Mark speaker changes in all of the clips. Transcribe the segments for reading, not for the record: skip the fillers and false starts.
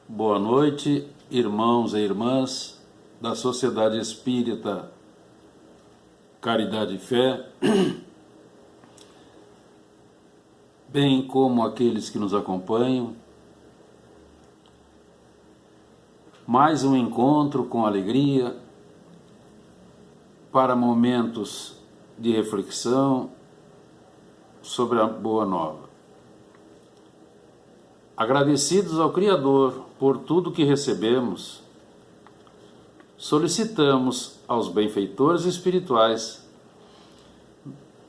Speaker 1: Boa noite, irmãos e irmãs da Sociedade Espírita Caridade e Fé, bem como aqueles que nos acompanham. Mais um encontro com alegria para momentos de reflexão sobre a Boa Nova. Agradecidos ao Criador por tudo que recebemos, solicitamos aos benfeitores espirituais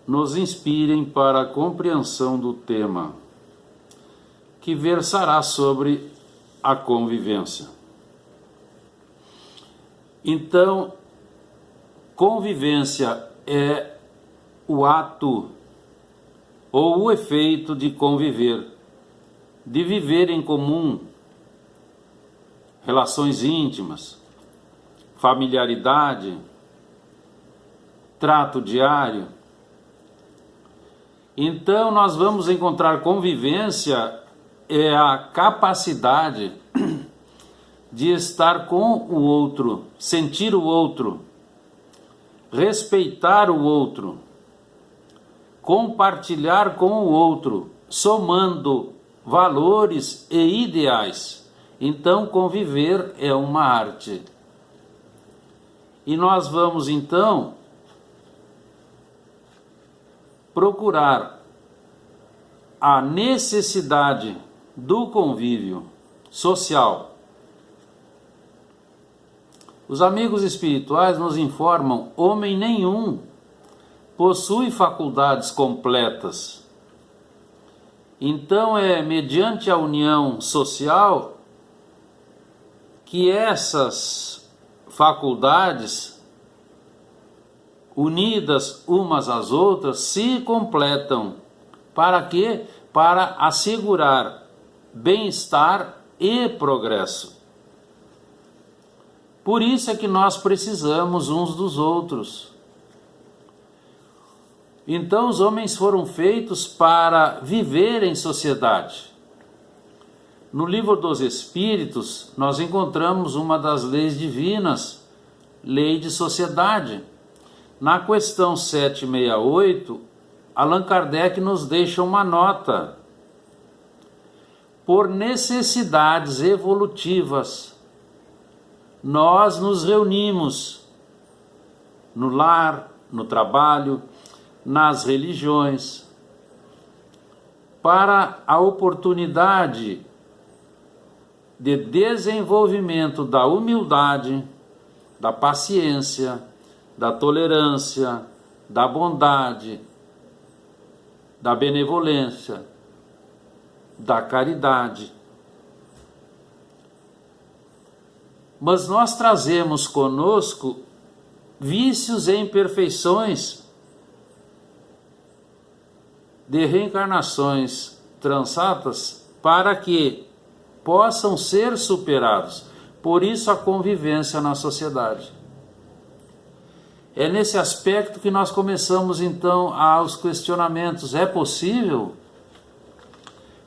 Speaker 1: nos inspirem para a compreensão do tema, que versará sobre a convivência. Então, convivência é o ato ou o efeito de conviver, de viver em comum, relações íntimas, familiaridade, trato diário. Então nós vamos encontrar convivência é a capacidade de estar com o outro, sentir o outro, respeitar o outro, compartilhar com o outro, somando valores e ideais. Então, conviver é uma arte. E nós vamos, então, procurar a necessidade do convívio social. Os amigos espirituais nos informam: homem nenhum possui faculdades completas. Então é mediante a união social que essas faculdades, unidas umas às outras, se completam. Para quê? Para assegurar bem-estar e progresso. Por isso é que nós precisamos uns dos outros. Então os homens foram feitos para viver em sociedade. No Livro dos Espíritos, nós encontramos uma das leis divinas, lei de sociedade. Na questão 768, Allan Kardec nos deixa uma nota. Por necessidades evolutivas, nós nos reunimos no lar, no trabalho, nas religiões, para a oportunidade de desenvolvimento da humildade, da paciência, da tolerância, da bondade, da benevolência, da caridade. Mas nós trazemos conosco vícios e imperfeições de reencarnações transatas para que possam ser superados. Por isso a convivência na sociedade. É nesse aspecto que nós começamos então aos questionamentos. É possível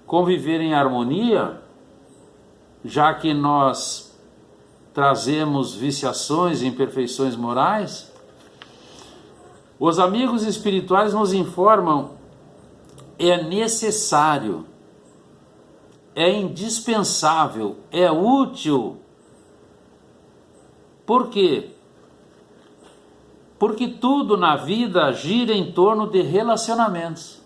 Speaker 1: conviver em harmonia, já que nós trazemos viciações e imperfeições morais? Os amigos espirituais nos informam: é necessário, é indispensável, é útil. Por quê? Porque tudo na vida gira em torno de relacionamentos.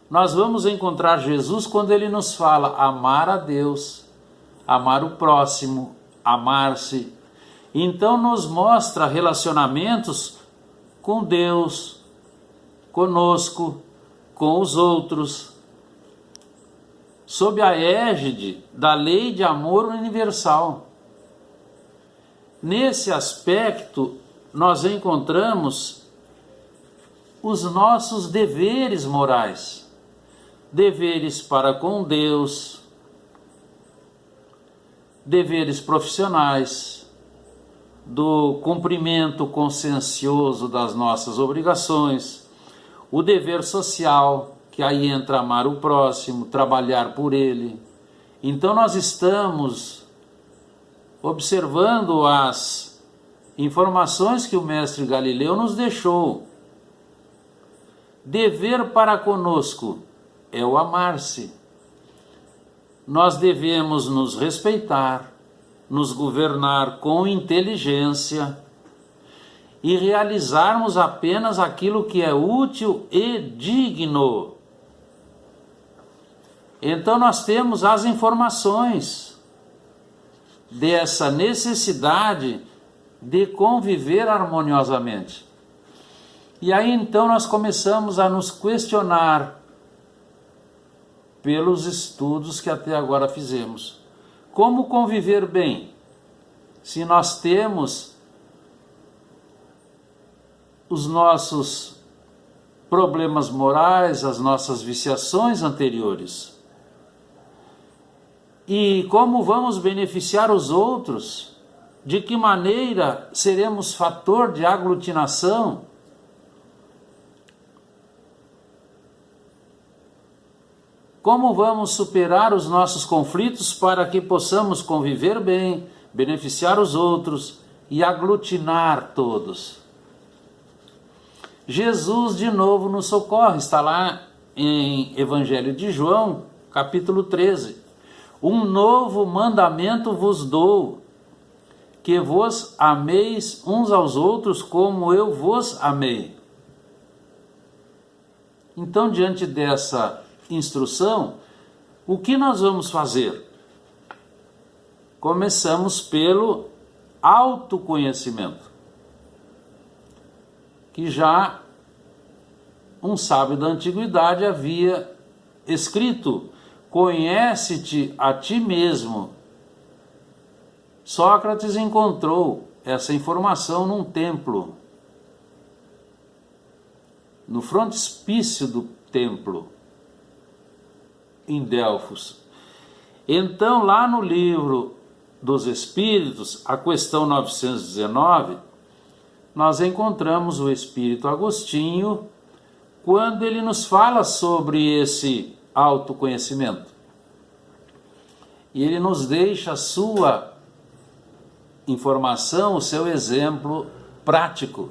Speaker 1: Nós vamos encontrar Jesus quando ele nos fala amar a Deus, amar o próximo, amar-se. Então nos mostra relacionamentos com Deus, conosco, com os outros, sob a égide da lei de amor universal. Nesse aspecto, nós encontramos os nossos deveres morais, deveres para com Deus, deveres profissionais, do cumprimento consciencioso das nossas obrigações, o dever social, que aí entra amar o próximo, trabalhar por ele, Então nós estamos observando as informações que o mestre Galileu nos deixou. Dever para conosco é o amar-se. Nós devemos nos respeitar, nos governar com inteligência e realizarmos apenas aquilo que é útil e digno. Então nós temos as informações dessa necessidade de conviver harmoniosamente. E aí então nós começamos a nos questionar pelos estudos que até agora fizemos. Como conviver bem se nós temos os nossos problemas morais, as nossas viciações anteriores? E como vamos beneficiar os outros? De que maneira seremos fator de aglutinação? Como vamos superar os nossos conflitos para que possamos conviver bem, beneficiar os outros e aglutinar todos? Jesus de novo nos socorre, está lá em Evangelho de João, capítulo 13. Um novo mandamento vos dou, que vos ameis uns aos outros como eu vos amei. Então, diante dessa instrução, o que nós vamos fazer? Começamos pelo autoconhecimento, que já um sábio da antiguidade havia escrito: conhece-te a ti mesmo. Sócrates encontrou essa informação num templo, no frontispício do templo, em Delfos. Então, lá no livro dos Espíritos, a questão 919, nós encontramos o Espírito Agostinho, quando ele nos fala sobre esse autoconhecimento. E ele nos deixa a sua informação, o seu exemplo prático.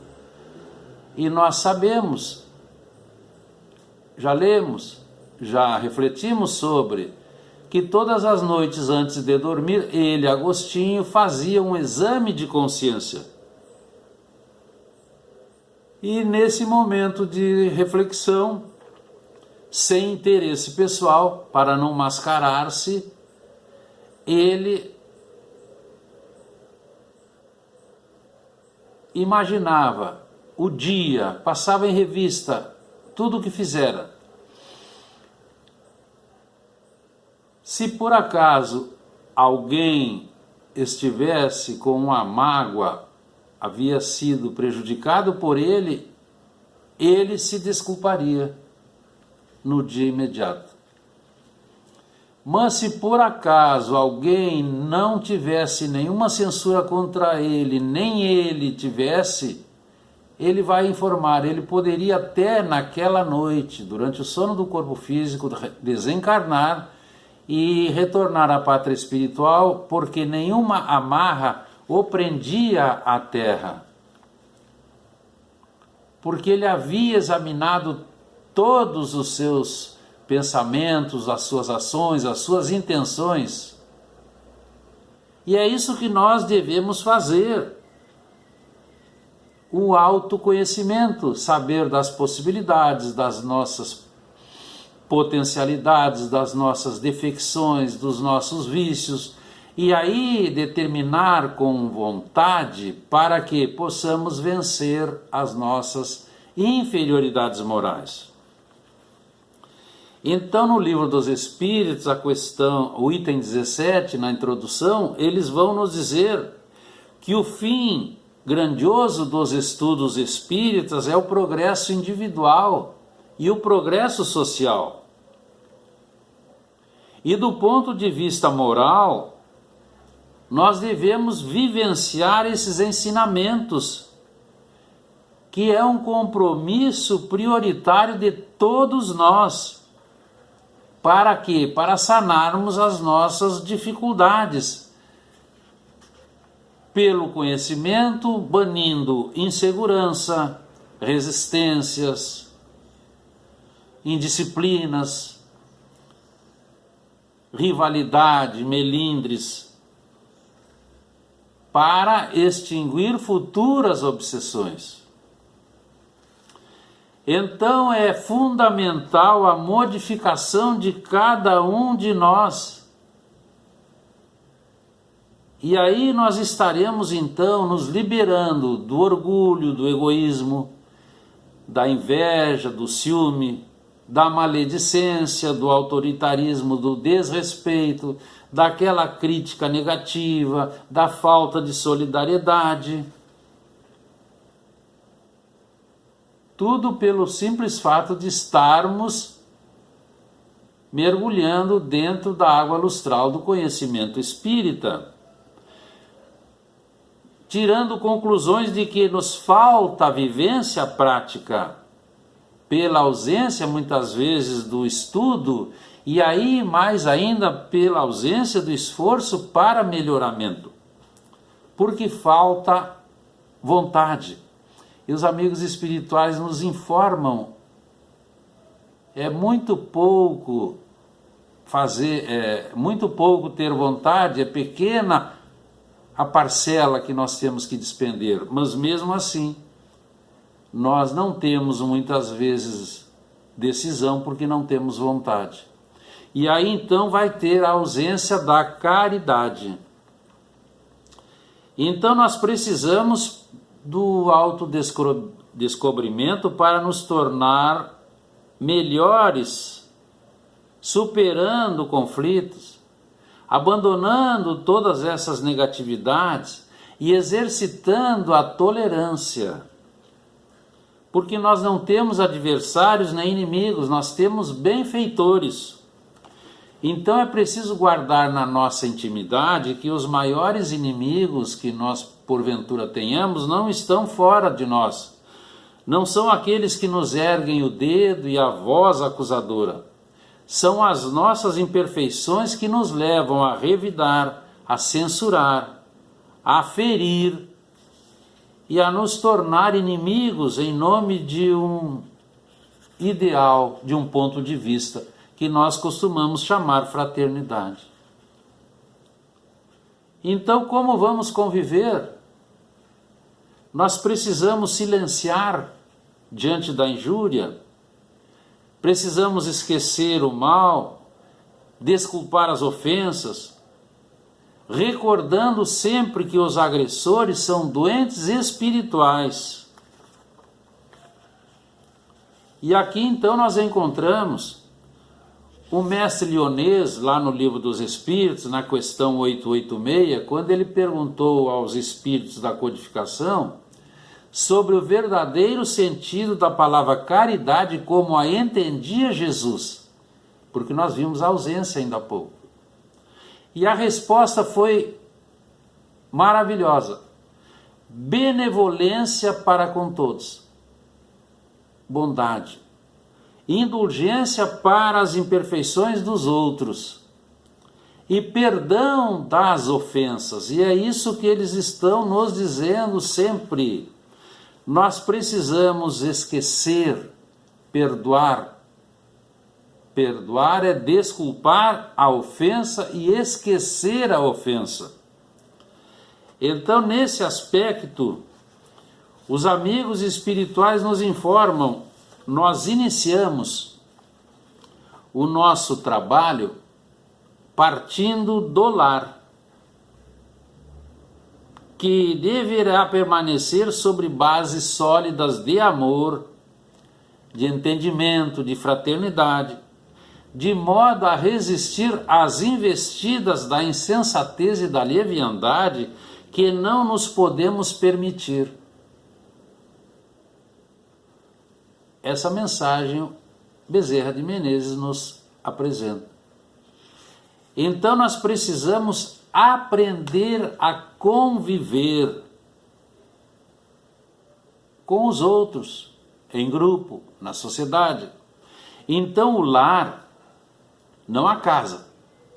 Speaker 1: E nós sabemos, já lemos, já refletimos sobre, que todas as noites antes de dormir, ele, Agostinho, fazia um exame de consciência. E nesse momento de reflexão, sem interesse pessoal, para não mascarar-se, ele imaginava o dia, passava em revista tudo o que fizera. Se por acaso alguém estivesse com uma mágoa, havia sido prejudicado por ele, ele se desculparia no dia imediato. Mas se por acaso alguém não tivesse nenhuma censura contra ele, nem ele tivesse, ele vai informar. Ele poderia até naquela noite, durante o sono do corpo físico, desencarnar e retornar à pátria espiritual, porque nenhuma amarra o prendia à terra. Porque ele havia examinado todos os seus pensamentos, as suas ações, as suas intenções. E é isso que nós devemos fazer. O autoconhecimento, saber das possibilidades, das nossas potencialidades, das nossas defecções, dos nossos vícios, e aí determinar com vontade para que possamos vencer as nossas inferioridades morais. Então, no livro dos Espíritos, o item 17, na introdução, eles vão nos dizer que o fim grandioso dos estudos espíritas é o progresso individual e o progresso social. E do ponto de vista moral, nós devemos vivenciar esses ensinamentos, que é um compromisso prioritário de todos nós. Para quê? Para sanarmos as nossas dificuldades. Pelo conhecimento, banindo insegurança, resistências, indisciplinas, rivalidade, melindres, para extinguir futuras obsessões. Então é fundamental a modificação de cada um de nós. E aí nós estaremos então nos liberando do orgulho, do egoísmo, da inveja, do ciúme, da maledicência, do autoritarismo, do desrespeito, daquela crítica negativa, da falta de solidariedade. Tudo pelo simples fato de estarmos mergulhando dentro da água lustral do conhecimento espírita, tirando conclusões de que nos falta a vivência prática, pela ausência muitas vezes do estudo, e aí mais ainda pela ausência do esforço para melhoramento, porque falta vontade. E os amigos espirituais nos informam, é muito pouco muito pouco ter vontade, é pequena a parcela que nós temos que despender, mas mesmo assim, nós não temos muitas vezes decisão porque não temos vontade. E aí então vai ter a ausência da caridade. Então nós precisamos do autodescobrimento para nos tornar melhores, superando conflitos, abandonando todas essas negatividades e exercitando a tolerância. Porque nós não temos adversários nem inimigos, nós temos benfeitores. Então é preciso guardar na nossa intimidade que os maiores inimigos que nós porventura tenhamos não estão fora de nós. Não são aqueles que nos erguem o dedo e a voz acusadora. São as nossas imperfeições que nos levam a revidar, a censurar, a ferir e a nos tornar inimigos em nome de um ideal, de um ponto de vista que nós costumamos chamar fraternidade. Então, como vamos conviver? Nós precisamos silenciar diante da injúria, precisamos esquecer o mal, desculpar as ofensas, recordando sempre que os agressores são doentes espirituais. E aqui então nós encontramos o mestre Lyonês, lá no Livro dos Espíritos, na questão 886, quando ele perguntou aos espíritos da codificação sobre o verdadeiro sentido da palavra caridade como a entendia Jesus, porque nós vimos a ausência ainda há pouco. E a resposta foi maravilhosa: benevolência para com todos, bondade, indulgência para as imperfeições dos outros e perdão das ofensas. E é isso que eles estão nos dizendo sempre. Nós precisamos esquecer, perdoar. Perdoar é desculpar a ofensa e esquecer a ofensa. Então, nesse aspecto, os amigos espirituais nos informam, nós iniciamos o nosso trabalho partindo do lar, que deverá permanecer sobre bases sólidas de amor, de entendimento, de fraternidade, de modo a resistir às investidas da insensatez e da leviandade que não nos podemos permitir. Essa mensagem Bezerra de Menezes nos apresenta. Então nós precisamos aprender a conviver com os outros, em grupo, na sociedade. Então o lar não a casa.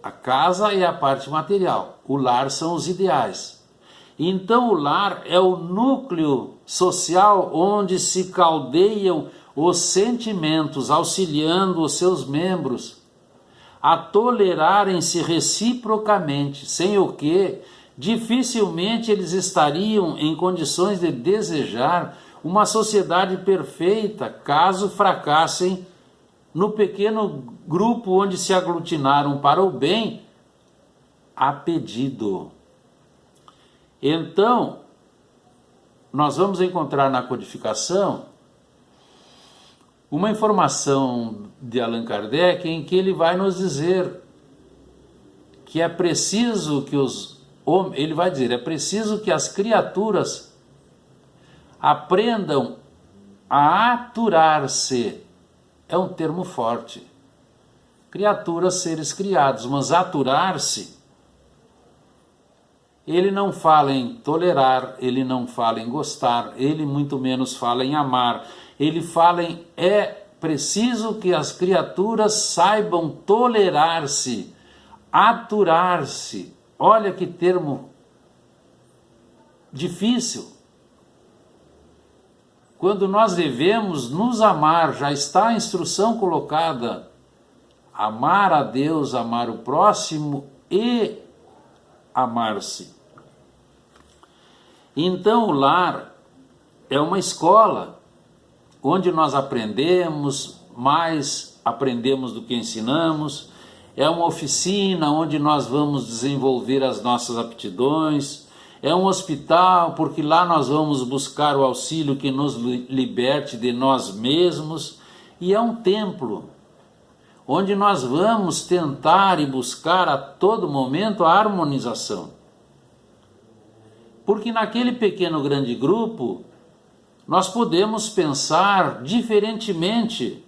Speaker 1: A casa é a parte material, o lar são os ideais. Então o lar é o núcleo social onde se caldeiam os sentimentos, auxiliando os seus membros a tolerarem-se reciprocamente, sem o que dificilmente eles estariam em condições de desejar uma sociedade perfeita, caso fracassem no pequeno grupo onde se aglutinaram para o bem a pedido. Então, nós vamos encontrar na codificação uma informação de Allan Kardec em que ele vai nos dizer que é preciso que é preciso que as criaturas aprendam a aturar-se. É um termo forte. Criaturas, seres criados, mas aturar-se. Ele não fala em tolerar, ele não fala em gostar, ele muito menos fala em amar. Ele fala em é preciso que as criaturas saibam tolerar-se, aturar-se. Olha que termo difícil. Quando nós devemos nos amar, já está a instrução colocada. Amar a Deus, amar o próximo e amar-se. Então o lar é uma escola onde nós aprendemos, mais aprendemos do que ensinamos. É uma oficina onde nós vamos desenvolver as nossas aptidões. É um hospital, porque lá nós vamos buscar o auxílio que nos liberte de nós mesmos. E é um templo, onde nós vamos tentar e buscar a todo momento a harmonização. Porque naquele pequeno grande grupo, nós podemos pensar diferentemente,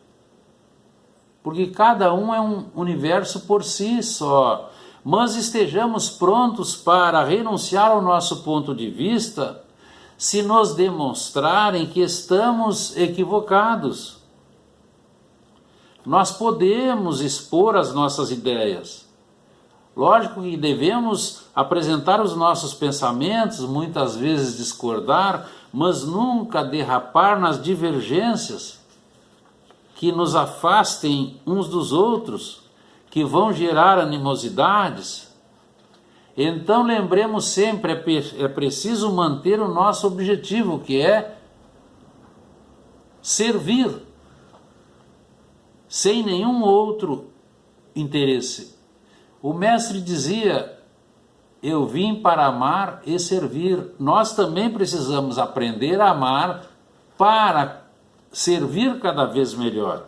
Speaker 1: porque cada um é um universo por si só. Mas estejamos prontos para renunciar ao nosso ponto de vista se nos demonstrarem que estamos equivocados. Nós podemos expor as nossas ideias. Lógico que devemos apresentar os nossos pensamentos, muitas vezes discordar, mas nunca derrapar nas divergências que nos afastem uns dos outros, que vão gerar animosidades. Então lembremos sempre, é preciso manter o nosso objetivo, que é servir, sem nenhum outro interesse. O mestre dizia, eu vim para amar e servir. Nós também precisamos aprender a amar para servir cada vez melhor.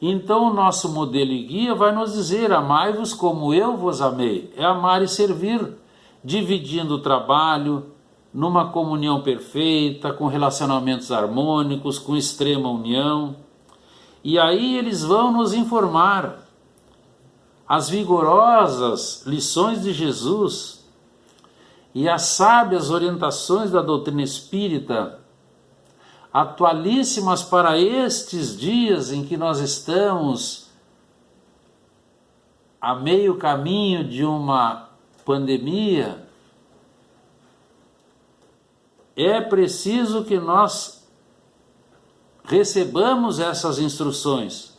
Speaker 1: Então o nosso modelo e guia vai nos dizer, amai-vos como eu vos amei. É amar e servir, dividindo o trabalho, numa comunhão perfeita, com relacionamentos harmônicos, com extrema união. E aí eles vão nos informar as vigorosas lições de Jesus e as sábias orientações da doutrina espírita, atualíssimas para estes dias em que nós estamos a meio caminho de uma pandemia. É preciso que nós recebamos essas instruções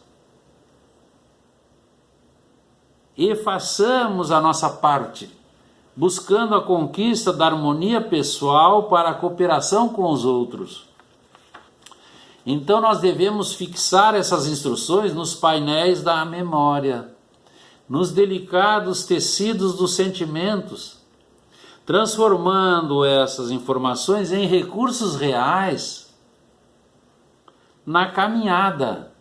Speaker 1: e façamos a nossa parte, buscando a conquista da harmonia pessoal para a cooperação com os outros. Então nós devemos fixar essas instruções nos painéis da memória, nos delicados tecidos dos sentimentos, transformando essas informações em recursos reais na caminhada,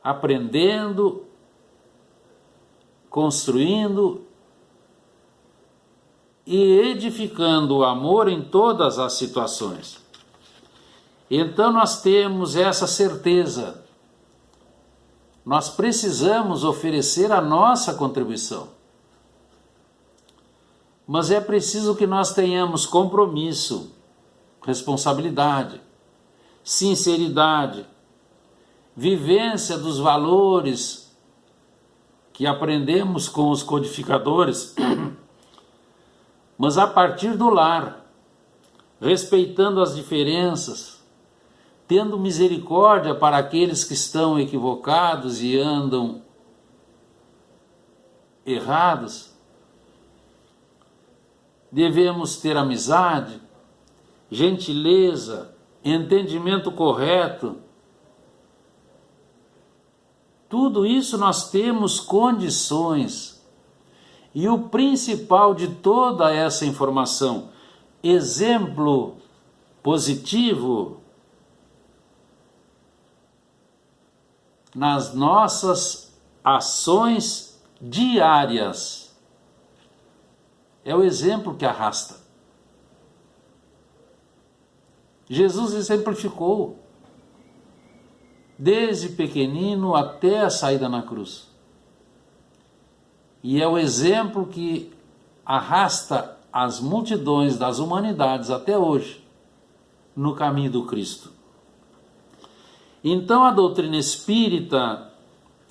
Speaker 1: aprendendo, construindo e edificando o amor em todas as situações. Então nós temos essa certeza. Nós precisamos oferecer a nossa contribuição. Mas é preciso que nós tenhamos compromisso, responsabilidade, sinceridade vivência dos valores que aprendemos com os codificadores, mas a partir do lar, respeitando as diferenças, tendo misericórdia para aqueles que estão equivocados e andam errados. Devemos ter amizade, gentileza, entendimento correto. Tudo isso nós temos condições. E o principal de toda essa informação, exemplo positivo nas nossas ações diárias. É o exemplo que arrasta. Jesus exemplificou, desde pequenino até a saída na cruz. E é o exemplo que arrasta as multidões das humanidades até hoje no caminho do Cristo. Então a doutrina espírita,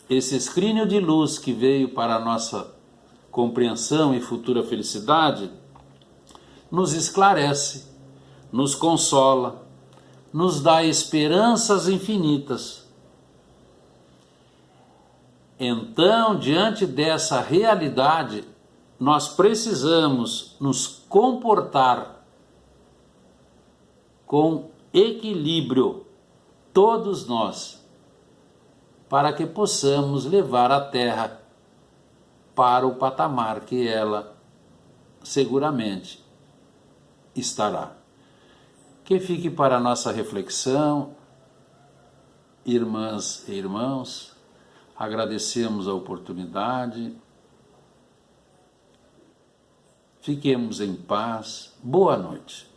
Speaker 1: esse escrínio de luz que veio para a nossa compreensão e futura felicidade, nos esclarece, nos consola, nos dá esperanças infinitas. Então, diante dessa realidade, nós precisamos nos comportar com equilíbrio, todos nós, para que possamos levar a Terra para o patamar que ela seguramente estará. Que fique para a nossa reflexão, irmãs e irmãos, agradecemos a oportunidade, fiquemos em paz, boa noite.